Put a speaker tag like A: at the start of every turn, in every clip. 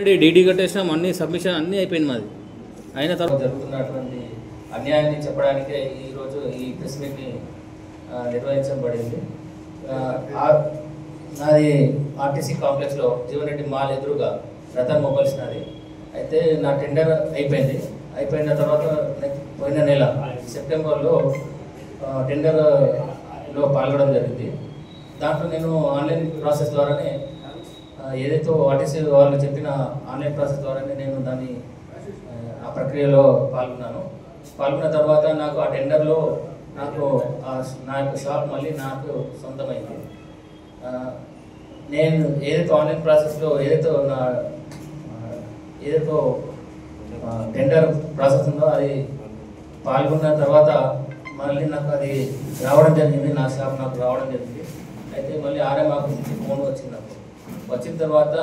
A: DD కట్టేసినాం, అన్ని submission అన్నీ అయిపోయింది మాది. అయిన తర్వాత
B: జరుగుతున్నటువంటి అన్యాయాన్ని చెప్పడానికే ఈరోజు ఈ ప్రెస్ మీట్ని నిర్వహించబడింది. నాది ఆర్టీసీ కాంప్లెక్స్లో జీవన్ రెడ్డి మాల్ ఎదురుగా రతన్ మొబైల్స్ నాది. అయితే నా టెండర్ అయిపోయిన తర్వాత పోయిన నెల సెప్టెంబర్లో టెండర్లో పాల్గొనడం జరిగింది. దాంట్లో నేను ఆన్లైన్ ప్రాసెస్ ద్వారానే ఏదైతే ఆర్టీసీ వాళ్ళు చెప్పిన ఆన్లైన్ ప్రాసెస్ ద్వారానే నేను దాన్ని ఆ ప్రక్రియలో పాల్గొన్న తర్వాత నాకు ఆ టెండర్లో నా యొక్క షాప్ మళ్ళీ నాకు సొంతమైంది. నేను ఏదైతే ఆన్లైన్ ప్రాసెస్లో ఏదైతే టెండర్ ప్రాసెస్ ఉందో అది పాల్గొన్న తర్వాత మళ్ళీ నాకు అది రావడం జరిగింది, నా షాప్ నాకు రావడం జరిగింది. అయితే మళ్ళీ ఆర్ఎం ఆఫీస్ నుంచి ఫోన్ వచ్చింది. నాకు వచ్చిన తర్వాత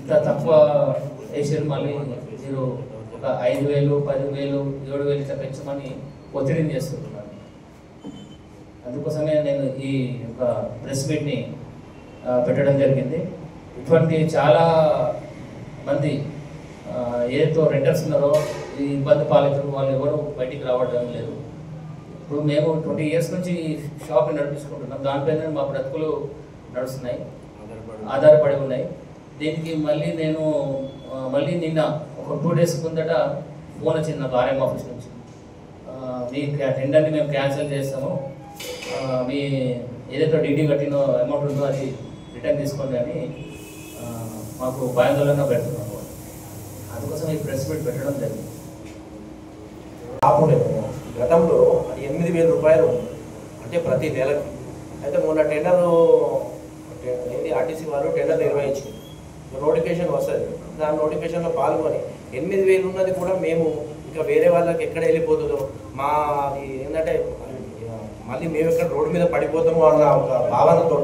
B: ఇంత తక్కువ వేసారు, మళ్ళీ మీరు ఒక 5,000, 10,000, 7,000 ఇట్లా పెంచమని ఒత్తిడిని చేస్తున్నారు. అందుకోసమే నేను ఈ యొక్క ప్రెస్ మీట్ని పెట్టడం జరిగింది. ఇటువంటి చాలా మంది ఏదైతే రెంటర్స్ ఉన్నారో ఈ ఇబ్బంది పాలవుతారు, వాళ్ళు ఎవరు బయటికి రావడం లేదు. ఇప్పుడు మేము 20 years నుంచి షాప్ని నడిపించుకుంటున్నాం. దానిపైన మా బ్రతుకులు నడుస్తున్నాయి, ఆధారపడి ఉన్నాయి. దీనికి మళ్ళీ నేను నిన్న ఒక 2 days ముందట ఫోన్ వచ్చింది నాకు ఆర్ఎం ఆఫీస్ నుంచి. మీ టెండర్ని మేము క్యాన్సిల్ చేస్తాము, మీ ఏదైతే డీడీ కట్టిన అమౌంట్ ఉందో అది రిటర్న్ తీసుకోండి అని మాకు భయాందోళన పెడుతున్నాము. అందుకోసం ఈ ప్రెస్ మీట్ పెట్టడం జరిగింది.
C: గతంలో 8,000 రూపాయలు అంటే ప్రతి నెలకి. అయితే మొన్న ఆర్టీసీ వాళ్ళు టెండర్ నిర్వహించి నోటిఫికేషన్ వస్తుంది. దాని నోటిఫికేషన్లో పాల్గొని 8,000 ఉన్నది కూడా మేము ఇంకా వేరే వాళ్ళకి ఎక్కడ వెళ్ళిపోతుందో మా అది ఏంటంటే మళ్ళీ మేము ఎక్కడ రోడ్డు మీద పడిపోతామో అన్న ఒక భావనతో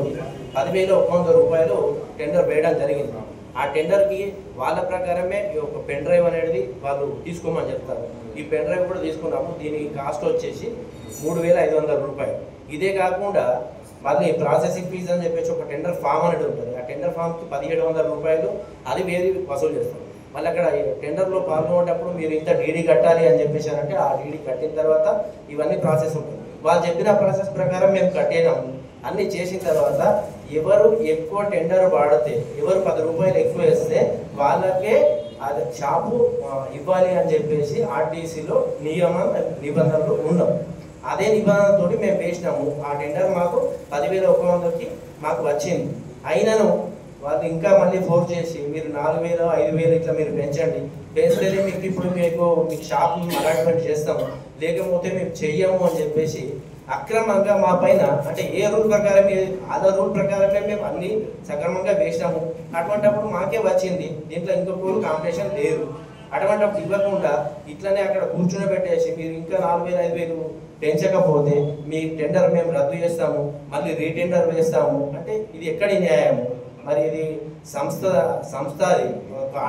C: 10,100 రూపాయలు టెండర్ వేయడం జరిగింది. ఆ టెండర్కి వాళ్ళ ప్రకారమే ఒక పెన్ డ్రైవ్ అనేది వాళ్ళు తీసుకోమని చెప్తారు. ఈ పెన్ డ్రైవ్ కూడా తీసుకున్నాము. దీని కాస్ట్ వచ్చేసి 3,500 రూపాయలు. ఇదే కాకుండా మళ్ళీ ప్రాసెసింగ్ ఫీజు అని చెప్పేసి ఒక టెండర్ ఫామ్ అనేది ఉంటుంది. ఆ టెండర్ ఫామ్కి 1,700 రూపాయలు అది వేరే వసూలు చేస్తారు. మళ్ళీ అక్కడ టెండర్లో పాల్గొనేటప్పుడు మీరు ఇంత డీడీ కట్టాలి అని చెప్పేసారంటే ఆ డీడీ కట్టిన తర్వాత ఇవన్నీ ప్రాసెస్ ఉంటుంది. వాళ్ళు చెప్పిన ప్రాసెస్ ప్రకారం మేము కట్టేనాము. అన్నీ చేసిన తర్వాత ఎవరు ఎక్కువ టెండర్ వాడితే, ఎవరు 10 రూపాయలు ఎక్కువ వేస్తే వాళ్ళకే అది షాపు ఇవ్వాలి అని చెప్పేసి ఆర్టీసీలో నిబంధనలు ఉండవు. అదే నిబంధనతో మేము వేసినాము. ఆ టెండర్ మాకు 10,100కి మాకు వచ్చింది. అయినను వాళ్ళు ఇంకా మళ్ళీ ఫోర్స్ చేసి మీరు 4,000, 5,000 ఇట్లా మీరు పెంచండి, పెంచితే మీకు ఇప్పుడు మీకు షాప్ అలాట్మెంట్ చేస్తాము, లేకపోతే మేము చెయ్యము అని చెప్పేసి అక్రమంగా మా పైన అంటే ఏ రూల్ ప్రకారం అదే రూల్ ప్రకారమే మేము అన్ని సక్రమంగా వేసినాము. అటువంటిప్పుడు మాకే వచ్చింది. దీంట్లో ఇంకొక కాంపిటీషన్ లేదు. అటువంటిప్పుడు ఇవ్వకుండా ఇట్లనే అక్కడ కూర్చుని మీరు ఇంకా 4,000, 5,000 పెంచకపోతే మీ టెండర్ మేము రద్దు చేస్తాము, మళ్ళీ రీటెండర్ వేస్తాము అంటే ఇది ఎక్కడి న్యాయము? మరి ఇది సంస్థ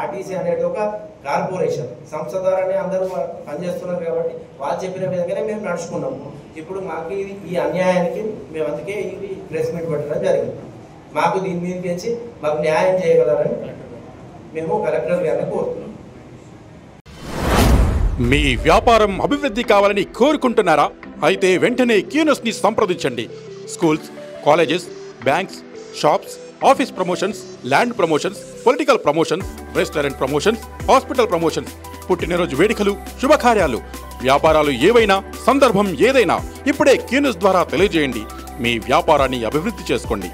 C: ఆర్టీసీ అనేది ఒక కార్పొరేషన్ సంస్థ ద్వారానే అందరూ పనిచేస్తున్నారు కాబట్టి వాళ్ళు చెప్పిన విధంగానే మేము నడుచుకున్నాము. ఇప్పుడు మాకు ఈ అన్యాయానికి మేము అందుకే ఇది ప్రెస్ మీట్ పెట్టడం జరిగింది. మాకు దీని మీద పెంచి మాకు న్యాయం చేయగలరని మేము కలెక్టర్ గారిని కోరుతున్నాం.
D: మీ వ్యాపారం అభివృద్ధి కావాలని కోరుకుంటున్నారా? అయితే వెంటనే క్యూనస్ని సంప్రదించండి. Schools, colleges, banks, shops, office promotions, land promotions, political promotions, restaurant promotions, hospital promotions, పుట్టినరోజు వేడుకలు, శుభకార్యాలు, వ్యాపారాలు ఏవైనా, సందర్భం ఏదైనా ఇప్పుడే క్యూనస్ ద్వారా తెలియజేయండి. మీ వ్యాపారాన్ని అభివృద్ధి చేసుకోండి.